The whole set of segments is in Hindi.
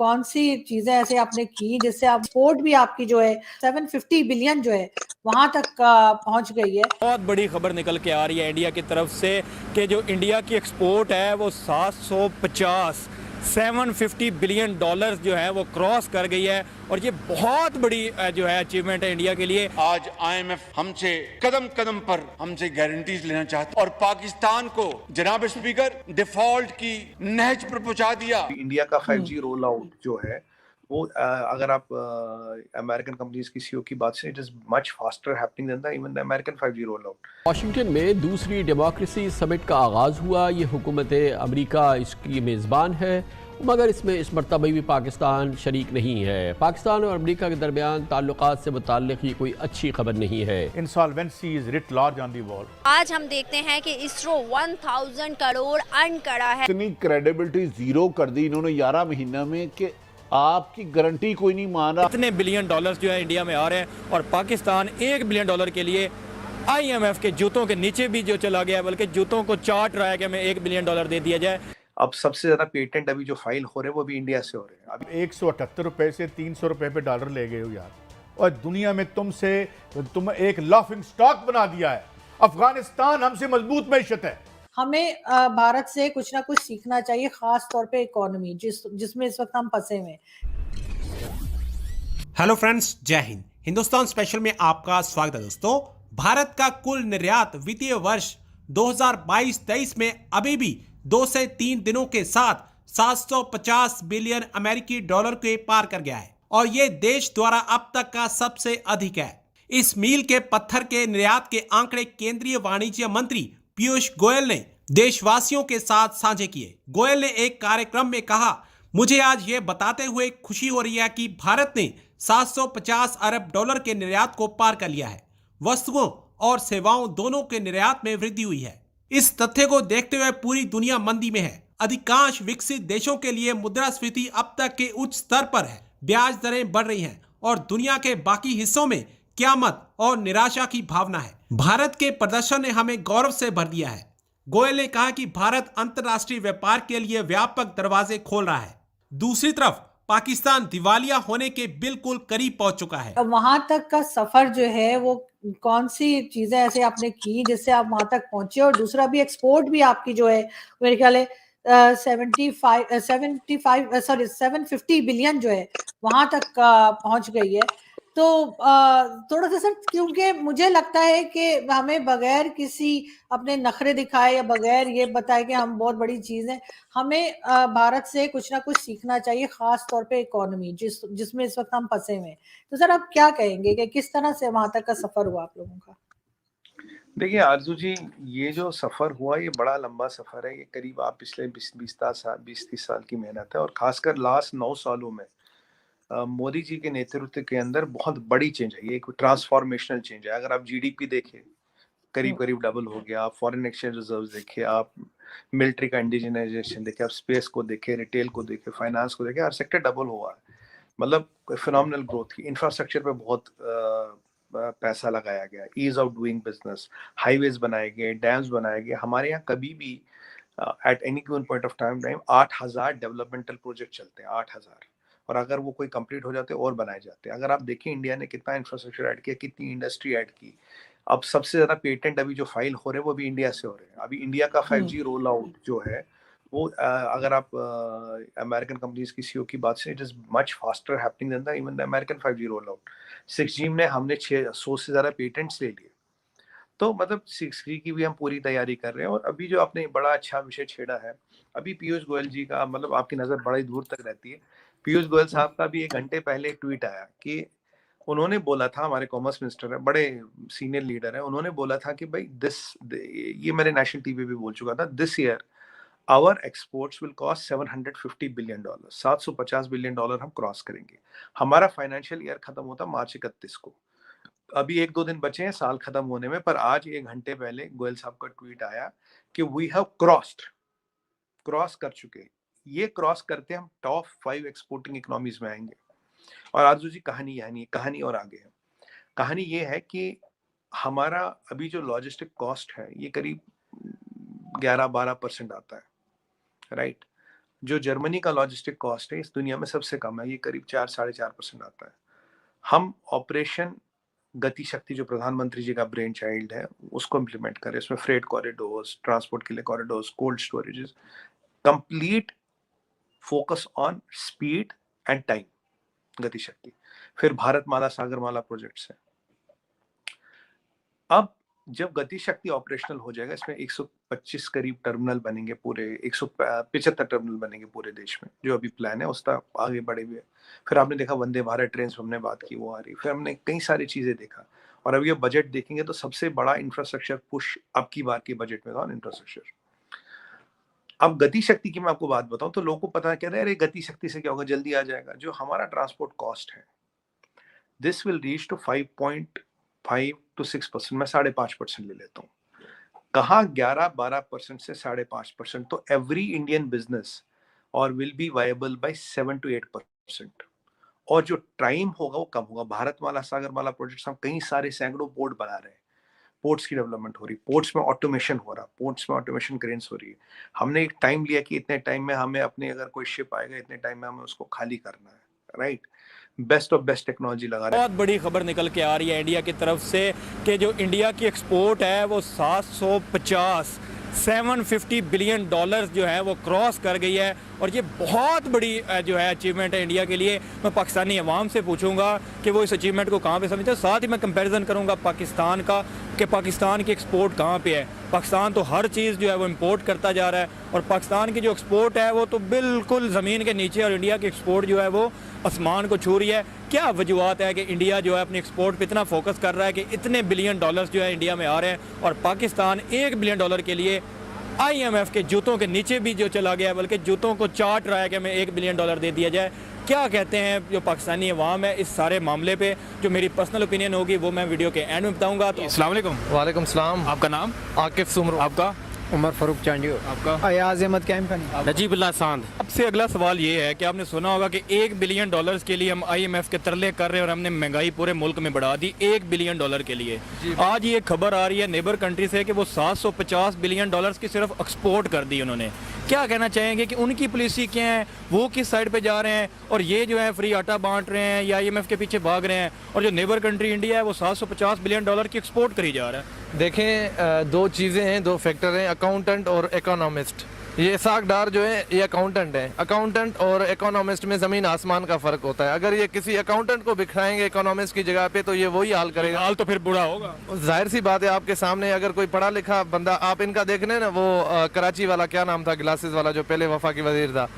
कौन सी चीजें ऐसे आपने की जिससे आप एक्सपोर्ट भी आपकी जो है 750 बिलियन जो है वहां तक पहुंच गई है। बहुत बड़ी खबर निकल के आ रही है इंडिया की तरफ से कि जो इंडिया की एक्सपोर्ट है वो 750 बिलियन डॉलर्स जो है वो क्रॉस कर गई है और ये बहुत बड़ी जो है अचीवमेंट है इंडिया के लिए। आज आईएमएफ हमसे कदम कदम पर हमसे गारंटीज लेना चाहता और पाकिस्तान को जनाब स्पीकर डिफॉल्ट की नहज पर पहुंचा दिया। इंडिया का 5G रोल आउट जो है वो अगर आप अमेरिकन कंपनीज की सीईओ की बात से it is much faster happening than the even the American 5G roll out. Washington में दूसरी डेमोक्रेसी समिट का आगाज हुआ। ये हुकूमत अमेरिका इसकी मेज़बान है, मगर इसमें इस मरतबा भी पाकिस्तान शरीक नहीं है। पाकिस्तान और अमेरिका के दरमियान ताल्लुकात से मुताल्लिक़ ये कोई अच्छी खबर नहीं है। Insolvency is writ large on the wall. आज हम देखते हैं कि इसरो 1000 करोड़ अर्न करा है। इतनी क्रेडिबिलिटी जीरो कर दी इन्होंने 11 महीना में कि आपकी गारंटी कोई नहीं मान रहा। इतने बिलियन डॉलर्स जो है इंडिया में आ रहे हैं और पाकिस्तान $1 बिलियन के लिए आईएमएफ के जूतों के नीचे भी जो चला गया, बल्कि जूतों को चाट रहा है कि हमें $1 बिलियन दे दिया जाए। अब सबसे ज्यादा पेटेंट अभी जो फाइल हो रहे हैं वो भी इंडिया से हो रहे हैं। अभी 178 रुपए से 300 रुपए पे डॉलर ले गए हो यार, और दुनिया में तुम एक लाफिंग स्टॉक बना दिया है। अफगानिस्तान हमसे मजबूत मैशत है। हमें भारत से कुछ ना कुछ सीखना चाहिए, खास तौर पे इकोनॉमी जिसमें इस वक्त हम फंसे हुए हैं। हेलो फ्रेंड्स, जय हिंद। हिंदुस्तान स्पेशल में आपका स्वागत है। दोस्तों, भारत का कुल निर्यात वित्तीय वर्ष 2022-23 में अभी भी 2 से 3 दिनों के साथ 750 बिलियन अमेरिकी डॉलर के पार कर गया है और ये देश द्वारा अब तक का सबसे अधिक है। इस मील के पत्थर के निर्यात के आंकड़े केंद्रीय वाणिज्य मंत्री पीयूष गोयल ने देशवासियों के साथ साझे किए। गोयल ने एक कार्यक्रम में कहा, मुझे आज ये बताते हुए खुशी हो रही है कि भारत ने 750 अरब डॉलर के निर्यात को पार कर लिया है। वस्तुओं और सेवाओं दोनों के निर्यात में वृद्धि हुई है। इस तथ्य को देखते हुए पूरी दुनिया मंदी में है। अधिकांश विकसित देशों के लिए मुद्रास्फीति अब तक के उच्च स्तर पर है। ब्याज दरें बढ़ रही हैं और दुनिया के बाकी हिस्सों में क़यामत और निराशा की भावना है। भारत के प्रदर्शन ने हमें गौरव से भर दिया है। गोयल ने कहा कि भारत अंतर्राष्ट्रीय व्यापार के लिए व्यापक दरवाजे खोल रहा है। दूसरी तरफ पाकिस्तान दिवालिया होने के बिल्कुल करीब पहुंच चुका है। वहां तक का सफर जो है वो कौन सी चीजें ऐसे आपने की जिससे आप वहां तक पहुंचे, और दूसरा भी एक्सपोर्ट भी आपकी जो है मेरे ख्याल है 750 बिलियन जो है वहां तक पहुंच गई है। तो थोड़ा सा सर, क्योंकि मुझे लगता है कि हमें बगैर किसी अपने नखरे दिखाए या बगैर ये बताए कि हम बहुत बड़ी चीज है, हमें भारत से कुछ ना कुछ सीखना चाहिए, खास तौर पे इकोनॉमी जिसमें इस वक्त हम फंसे हुए हैं। तो सर आप क्या कहेंगे कि किस तरह से वहां तक का सफर हुआ आप लोगों का? देखिए आरजू जी, ये जो सफर हुआ ये बड़ा लंबा सफर है। ये करीब आप पिछले 20-30 साल की मेहनत है और खासकर लास्ट 9 सालों में मोदी जी के नेतृत्व के अंदर बहुत बड़ी चेंज है। ये एक ट्रांसफॉर्मेशनल चेंज है। अगर आप जीडीपी देखें करीब डबल हो गया, आप फॉरेन एक्सचेंज रिजर्व्स देखें, आप मिलिट्री का इंडिजिनाइजेशन देखें, आप स्पेस को देखें, रिटेल को देखें, फाइनेंस को देखें, हर सेक्टर डबल हुआ है। मतलब फिनोमिनल ग्रोथ की। इंफ्रास्ट्रक्चर पे बहुत पैसा लगाया गया, ease of doing business, highways बनाए गए, डैम्स बनाए गए। हमारे यहाँ कभी भी at any given point of time 8000 developmental project चलते हैं, 8000, और अगर वो कोई कंप्लीट हो जाते और बनाए जाते। अगर आप देखें इंडिया ने कितना इंफ्रास्ट्रक्चर ऐड किया, कितनी इंडस्ट्री ऐड की। अब सबसे ज्यादा पेटेंट अभी जो फाइल हो रहे हैं वो भी इंडिया से हो रहे हैं। अभी इंडिया का 5G रोल आउट जो है वो अगर आप अमेरिकन कंपनीज की सीईओ की बात से it is much faster happening than the even the American 5G roll out. 6G में हमने 600 से ज्यादा पेटेंट्स ले लिए। तो मतलब 6G की भी हम पूरी तैयारी कर रहे हैं। और अभी जो आपने बड़ा अच्छा विषय छेड़ा है, अभी पीयूष गोयल जी का, मतलब आपकी नजर बड़ी दूर तक रहती है। पीयूष गोयल साहब का भी 1 घंटे पहले एक ट्वीट आया कि उन्होंने बोला था, हमारे कॉमर्स मिनिस्टर है, बड़े सीनियर लीडर है, उन्होंने बोला था कि भाई ये मेरे नेशनल टीवी पे बोल चुका था, this year our exports will cost 750 billion dollar, 750 billion dollar हम क्रॉस करेंगे। हमारा फाइनेंशियल ईयर खत्म होता मार्च 31 को। अभी 1-2 दिन बचे हैं साल खत्म होने में, पर आज 1 घंटे पहले गोयल साहब का ट्वीट आया कि वी हैव क्रॉस कर चुके। ये क्रॉस करते हम टॉप 5 एक्सपोर्टिंग इकोनॉमीज में आएंगे। और आरजू जी, कहानी यह नहीं है, कहानी और आगे है। कहानी ये है कि हमारा अभी जो लॉजिस्टिक कॉस्ट है ये करीब 11-12% आता है, राइट। जो जर्मनी का लॉजिस्टिक कॉस्ट है इस दुनिया में सबसे कम है, ये करीब 4-4.5% आता है। हम ऑपरेशन गति शक्ति जो प्रधानमंत्री जी का ब्रेन चाइल्ड है उसको इम्प्लीमेंट करें, इसमें फ्रेट कॉरिडोर्स, ट्रांसपोर्ट के लिए corridors, cold storages, complete focus on speed and time, गति शक्ति। फिर भारतमाला सागरमाला प्रोजेक्ट्स है। अब जब गति शक्ति ऑपरेशनल हो जाएगा, इसमें 125 करीब टर्मिनल बनेंगे, पूरे 175 टर्मिनल बनेंगे पूरे देश में, जो अभी प्लान है उसका आगे बढ़े हुए। फिर आपने देखा वंदे भारत ट्रेन, हमने बात की, वो आ रही। फिर हमने कई सारी चीजें देखा, और अब ये बजट देखेंगे तो सबसे बड़ा इंफ्रास्ट्रक्चर पुश अब की बार के बजट में था, इंफ्रास्ट्रक्चर। अब गति शक्ति की मैं आपको बात बताऊं तो लोगों को पता कह रहे हैं अरे गति शक्ति से क्या होगा, जल्दी आ जाएगा। जो हमारा ट्रांसपोर्ट कॉस्ट है, this will reach to 5.5 to 6%, मैं 5.5% ले लेता हूँ। कहाँ 11-12% से 5.5%, तो एवरी इंडियन बिजनेस और will be viable by 7 to 8%। और जो टाइम होगा वो कम होगा। भारतमाला सागरमाला प्रोजेक्ट्स, हम कई सारे सैकड़ों पोर्ट बना रहे हैं, पोर्ट्स की डेवलपमेंट हो रही, पोर्ट्स में ऑटोमेशन हो रहा, पोर्ट्स में ऑटोमेशन क्रेन्स हो रही है। हमने एक टाइम लिया कि इतने टाइम में हमें अपने, अगर कोई शिप आएगा इतने टाइम में हमें उसको खाली करना है, right. Best of best technology लगा रहे हैं। बहुत बड़ी खबर निकल के आ रही है इंडिया की तरफ से कि जो इंडिया की एक्सपोर्ट है वो 750 बिलियन डॉलर्स जो है वो क्रॉस कर गई है, और ये बहुत बड़ी जो है अचीवमेंट है इंडिया के लिए। मैं पाकिस्तानी अवाम से पूछूंगा कि वो इस अचीवमेंट को कहाँ पे समझते हैं। साथ ही मैं कंपैरिजन करूंगा पाकिस्तान का कि पाकिस्तान की एक्सपोर्ट कहाँ पे है। पाकिस्तान तो हर चीज़ जो है वो इंपोर्ट करता जा रहा है, और पाकिस्तान की जो एक्सपोर्ट है वो तो बिल्कुल ज़मीन के नीचे, और इंडिया की एक्सपोर्ट जो है वो आसमान को छू रही है। क्या वजूहत है कि इंडिया जो है अपनी एक्सपोर्ट पे इतना फोकस कर रहा है कि इतने बिलियन डॉलर्स जो है इंडिया में आ रहे हैं, और पाकिस्तान $1 बिलियन के लिए IMF के जूतों के नीचे भी जो चला गया, बल्कि जूतों को चाट रहा है कि हमें $1 बिलियन दे दिया जाए। क्या कहते हैं जो पाकिस्तानी अवाम है इस सारे मामले पे? जो मेरी पर्सनल ओपिनियन होगी वो मैं वीडियो के एंड में बताऊंगा। तो अस्सलाम वालेकुम। वालेकुम सलाम। आपका नाम? आकिफ सुमरो। आपका? उमर फारूक चांडियो। आपका? अयाज अहमद कैम्पनी। नजीबुल्लाह सांद। सबसे अगला सवाल ये है कि आपने सुना होगा कि $1 बिलियन के लिए हम IMF के तरले कर रहे हैं, और हमने महंगाई पूरे मुल्क में बढ़ा दी $1 बिलियन के लिए। आज ये खबर आ रही है नेबर कंट्री से कि वो 750 बिलियन की सिर्फ एक्सपोर्ट कर दी उन्होंने। क्या कहना चाहेंगे कि उनकी पॉलिसी क्या है, वो किस साइड पे जा रहे हैं, और ये जो है फ्री आटा बांट रहे हैं या IMF के पीछे भाग रहे हैं, और जो नेबर कंट्री इंडिया है वो 750 बिलियन की एक्सपोर्ट करी जा रहा है। देखें, दो चीज़ें हैं, दो फैक्टर हैं, अकाउंटेंट और इकोनॉमिस्ट। ये इसाक डार जो है ये अकाउंटेंट है। अकाउंटेंट और इकोनॉमिस्ट में ज़मीन आसमान का फ़र्क होता है। अगर ये किसी अकाउंटेंट को बिठाएंगे इकोनॉमिस्ट की जगह पे तो ये वही हाल करेगा। हाल तो फिर बुरा होगा। जाहिर सी बात है, आपके सामने अगर कोई पढ़ा लिखा बंदा, आप इनका देख रहे हैं ना, वो कराची वाला क्या नाम था, ग्लासेस वाला जो पहले वफाकी वजीर था,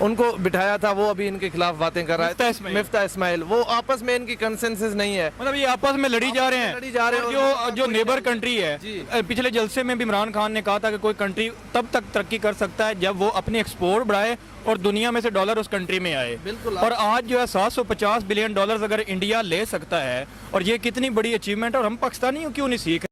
उनको बिठाया था, वो अभी इनके खिलाफ बातें कर रहा है, मिफ्ता इस्माइल। वो आपस में इनकी कंसेंसस नहीं है, मतलब ये आपस में लड़ी जा रहे हैं। जो नेबर कंट्री है, पिछले जलसे में भी इमरान खान ने कहा था कि कोई कंट्री तब तक तरक्की कर सकता है जब वो अपनी एक्सपोर्ट बढ़ाए और दुनिया में से डॉलर उस कंट्री में आए। बिल्कुल। और आज जो है 750 बिलियन डॉलर्स अगर इंडिया ले सकता है, और ये कितनी बड़ी अचीवमेंट है, और हम पाकिस्तानी क्यों नहीं सीख